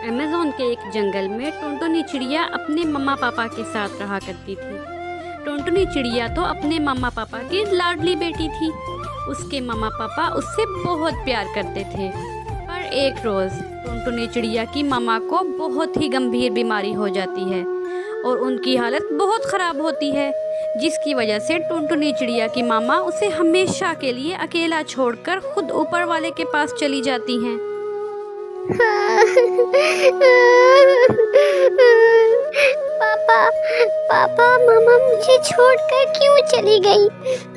Amazon के एक जंगल में टुनटुनी चिड़िया अपने मम्मा पापा के साथ रहा करती थी। टुनटुनी चिड़िया तो अपने मम्मा पापा की लाडली बेटी थी। उसके मम्मा पापा उससे बहुत प्यार करते थे। पर एक रोज़ टुनटुनी चिड़िया की मम्मा को बहुत ही गंभीर बीमारी हो जाती है और उनकी हालत बहुत ख़राब होती है, जिसकी वजह से टुनटुनी चिड़िया की मामा उसे हमेशा के लिए अकेला छोड़कर खुद ऊपर वाले के पास चली जाती हैं। पापा पापा मामा मुझे छोड़कर क्यों चली गई?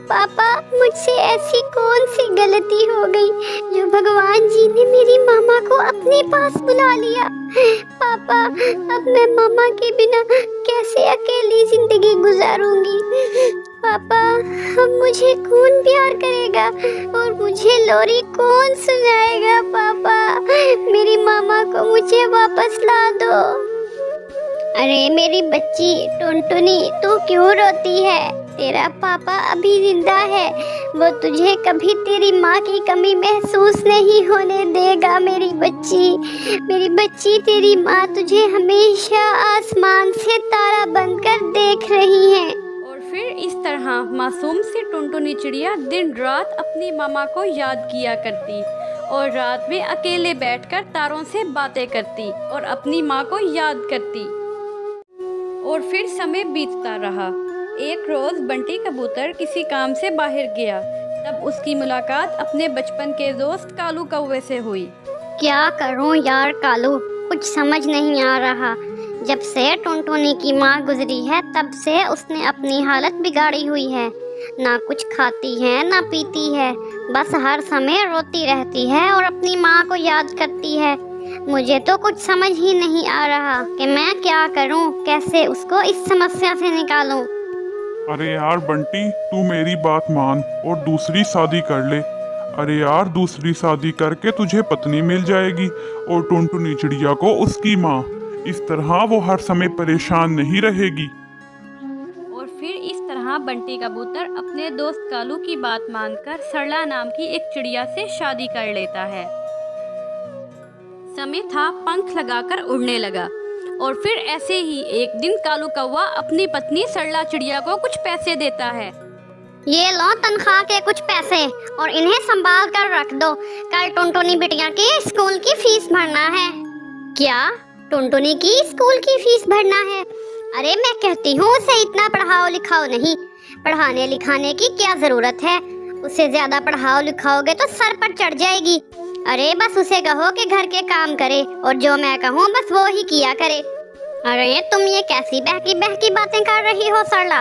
पापा मुझसे ऐसी कौन सी गलती हो गई जो भगवान जी ने मेरी मामा को अपने पास बुला लिया? पापा अब मैं मामा के बिना कैसे अकेली जिंदगी गुजारूंगी? पापा अब मुझे कौन प्यार करेगा और मुझे लोरी कौन सुनाएगा? पापा मेरी मामा को मुझे वापस ला दो। अरे मेरी बच्ची टुनटुनी, तू क्यों रोती है? तेरा पापा अभी जिंदा है, वो तुझे कभी तेरी माँ की कमी महसूस नहीं होने देगा। मेरी बच्ची तेरी माँ तुझे हमेशा आसमान से तारा बनकर देख रही है। और फिर इस तरह मासूम सी टुनटुनी चिड़िया दिन रात अपनी मामा को याद किया करती और रात में अकेले बैठकर तारों से बातें करती और अपनी माँ को याद करती। और फिर समय बीतता रहा। एक रोज़ बंटी कबूतर किसी काम से बाहर गया। तब उसकी मुलाकात अपने बचपन के दोस्त कालू कौवे से हुई। क्या करूं यार कालू, कुछ समझ नहीं आ रहा। जब से टुनटुनी की माँ गुजरी है तब से उसने अपनी हालत बिगाड़ी हुई है। ना कुछ खाती है ना पीती है, बस हर समय रोती रहती है और अपनी माँ को याद करती है। मुझे तो कुछ समझ ही नहीं आ रहा कि मैं क्या करूं, कैसे उसको इस समस्या से निकालूं। अरे यार बंटी, तू मेरी बात मान और दूसरी शादी कर ले। अरे यार, दूसरी शादी करके तुझे पत्नी मिल जाएगी और टुनटुनी चिड़िया को उसकी माँ। इस तरह वो हर समय परेशान नहीं रहेगी। और फिर इस तरह बंटी कबूतर अपने दोस्त कालू की बात मानकर सरला नाम की एक चिड़िया से शादी कर लेता है। समय था पंख लगाकर उड़ने लगा। और फिर ऐसे ही एक दिन कालू कौवा अपनी पत्नी सरला चिड़िया को कुछ पैसे देता है। ये लो तनख्वाह के कुछ पैसे और इन्हें संभाल कर रख दो, कल टुनटुनी बिटिया की स्कूल की फीस भरना है। क्या? टुनटुनी की स्कूल की फीस भरना है? अरे मैं कहती हूँ उसे इतना पढ़ाओ लिखाओ नहीं। पढ़ाने लिखाने की क्या जरूरत है? उसे ज्यादा पढ़ाओ लिखाओगे तो सर पर चढ़ जाएगी। अरे बस उसे कहो कि घर के काम करे और जो मैं कहूँ बस वो ही किया करे। अरे तुम ये कैसी बहकी बहकी बातें कर रही हो सरला?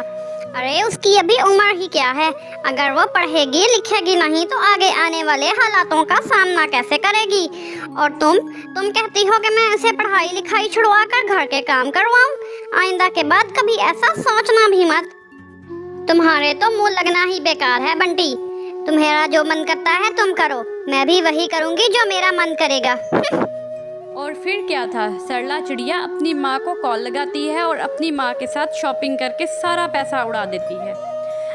अरे उसकी अभी उम्र ही क्या है? अगर वो पढ़ेगी लिखेगी नहीं तो आगे आने वाले हालातों का सामना कैसे करेगी? और तुम कहती हो कि मैं उसे पढ़ाई लिखाई छुड़वा कर घर के काम करवाऊं? आइंदा के बाद कभी ऐसा सोचना भी मत। तुम्हारे तो मुंह लगना ही बेकार है बंटी। तुम्हारा जो मन करता है तुम करो, मैं भी वही करूंगी जो मेरा मन करेगा। और फिर क्या था, सरला चिड़िया अपनी माँ को कॉल लगाती है और अपनी माँ के साथ शॉपिंग करके सारा पैसा उड़ा देती है।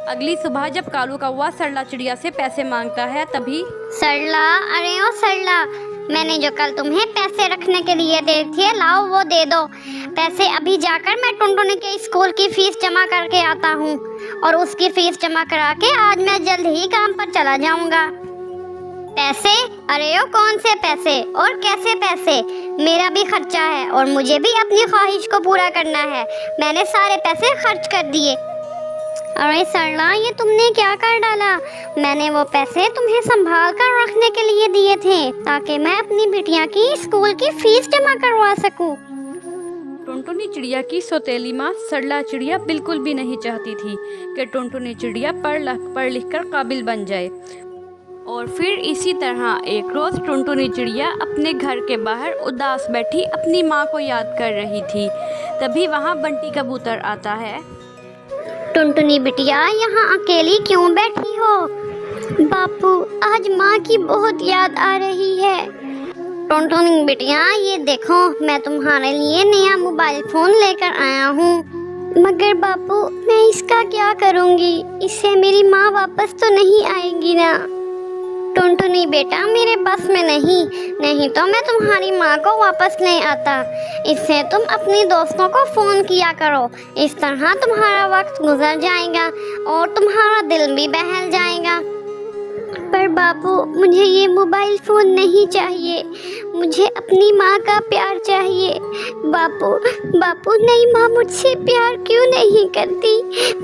अगली सुबह जब कालू कौवा सरला चिड़िया से पैसे मांगता है तभी सरला, अरे ओ सरला, मैंने जो कल तुम्हें पैसे रखने के लिए दे थे लाओ वो दे दो। पैसे अभी जाकर मैं टुनटुनी के स्कूल की फीस जमा करके आता हूँ और उसकी फीस जमा करा के आज मैं जल्द ही काम पर चला जाऊँगा। पैसे? अरे ओ कौन से पैसे और कैसे पैसे? मेरा भी खर्चा है और मुझे भी अपनी ख्वाहिश को पूरा करना है। मैंने सारे पैसे खर्च कर दिए। अरे सरला, ये तुमने क्या कर डाला? मैंने वो पैसे तुम्हें संभाल कर रखने के लिए दिए थे ताकि मैं अपनी बिटिया की स्कूल की फीस जमा करवा सकूं। टुनटुनी चिड़िया की सौतेली माँ सरला चिड़िया बिल्कुल भी नहीं चाहती थी कि टुनटुनी चिड़िया पढ़ लिख कर काबिल बन जाए। और फिर इसी तरह एक रोज़ टुनटुनी चिड़िया अपने घर के बाहर उदास बैठी अपनी माँ को याद कर रही थी। तभी वहाँ बंटी कबूतर आता है। टुनटुनी बिटिया, यहाँ अकेली क्यों बैठी हो? बापू, आज माँ की बहुत याद आ रही है। टुनटुनी बिटिया, ये देखो मैं तुम्हारे लिए नया मोबाइल फ़ोन लेकर आया हूँ। मगर बापू, मैं इसका क्या करूँगी? इससे मेरी माँ वापस तो नहीं आएगी ना? टुनटुनी बेटा मेरे बस में नहीं तो मैं तुम्हारी माँ को वापस नहीं आता। इससे तुम अपनी दोस्तों को फ़ोन किया करो, इस तरह तुम्हारा वक्त गुजर जाएगा और तुम्हारा दिल भी बहल जाएगा। पर बापू मुझे ये मोबाइल फ़ोन नहीं चाहिए, मुझे अपनी माँ का प्यार चाहिए। बापू नई माँ मुझसे प्यार क्यों नहीं करती,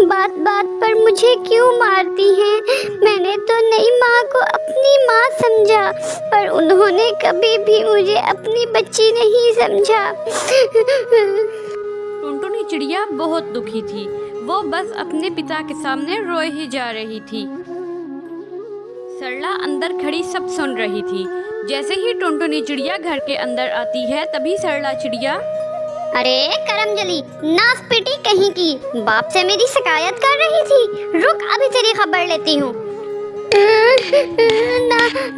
बात बात पर मुझे क्यों मारती हैं। मैंने तो नई माँ को अपनी माँ समझा, पर उन्होंने कभी भी मुझे अपनी बच्ची नहीं समझा। टुनटुनी चिड़िया बहुत दुखी थी। वो बस अपने पिता के सामने रोए ही जा रही थी। सरला अंदर खड़ी सब सुन रही थी। जैसे ही टुनटुनी चिड़िया घर के अंदर आती है, तभी सरला चिड़िया, अरे करमजली नासपीटी कहीं की, बाप से मेरी शिकायत कर रही थी। रुक अभी तेरी खबर लेती हूँ।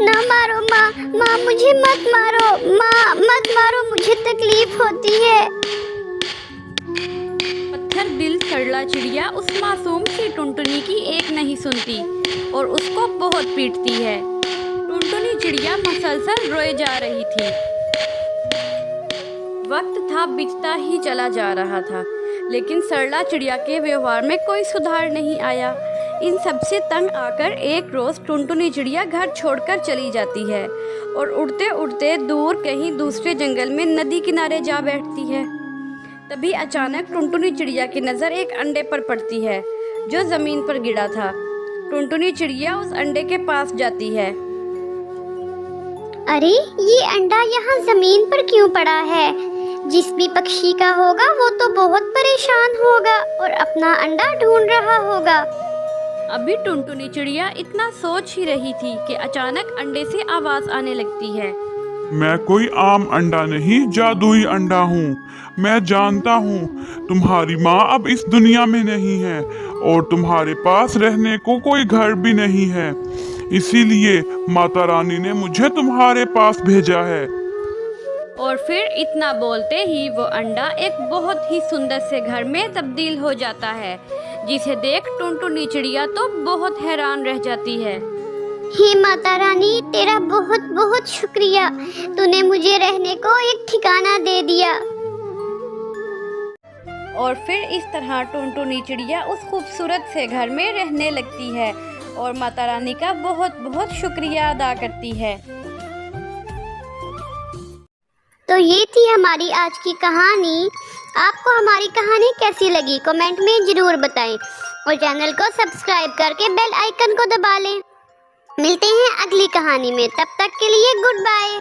ना मारो माँ मुझे मत मारो, माँ मत मारो, मुझे तकलीफ होती है। पत्थर दिल सरला चिड़िया उस मासूम सी टुनटुनी की एक नहीं सुनती और उसको बहुत पीटती है। टुनटुनी चिड़िया मसलसल रोए जा रही थी। वक्त था बीतता ही चला जा रहा था, लेकिन सरला चिड़िया के व्यवहार में कोई सुधार नहीं आया। इन सबसे तंग आकर एक रोज़ टुनटुनी चिड़िया घर छोड़कर चली जाती है और उड़ते उड़ते दूर कहीं दूसरे जंगल में नदी किनारे जा बैठती है। तभी अचानक टुनटुनी चिड़िया की नज़र एक अंडे पर पड़ती है जो ज़मीन पर गिरा था। टुनटुनी चिड़िया उस अंडे के पास जाती है। अरे ये अंडा यहाँ जमीन पर क्यों पड़ा है? जिस भी पक्षी का होगा वो तो बहुत परेशान होगा और अपना अंडा ढूंढ रहा होगा। अभी टुनटुनी चिड़िया इतना सोच ही रही थी कि अचानक अंडे से आवाज़ आने लगती है। मैं कोई आम अंडा नहीं, जादुई अंडा हूँ। मैं जानता हूँ तुम्हारी माँ अब इस दुनिया में नहीं है और तुम्हारे पास रहने को कोई घर भी नहीं है, इसीलिए माता रानी ने मुझे तुम्हारे पास भेजा है। और फिर इतना बोलते ही वो अंडा एक बहुत ही सुंदर से घर में तब्दील हो जाता है, जिसे देख टुनटुनी चिड़िया तो बहुत हैरान रह जाती है। हे माता रानी, तेरा बहुत बहुत शुक्रिया, तूने मुझे रहने को एक ठिकाना दे दिया। और फिर इस तरह टुनटुनी चिड़िया उस खूबसूरत से घर में रहने लगती है और माता रानी का बहुत बहुत शुक्रिया अदा करती है। तो ये थी हमारी आज की कहानी। आपको हमारी कहानी कैसी लगी कमेंट में ज़रूर बताएं और चैनल को सब्सक्राइब करके बेल आइकन को दबा लें। मिलते हैं अगली कहानी में, तब तक के लिए गुड बाय।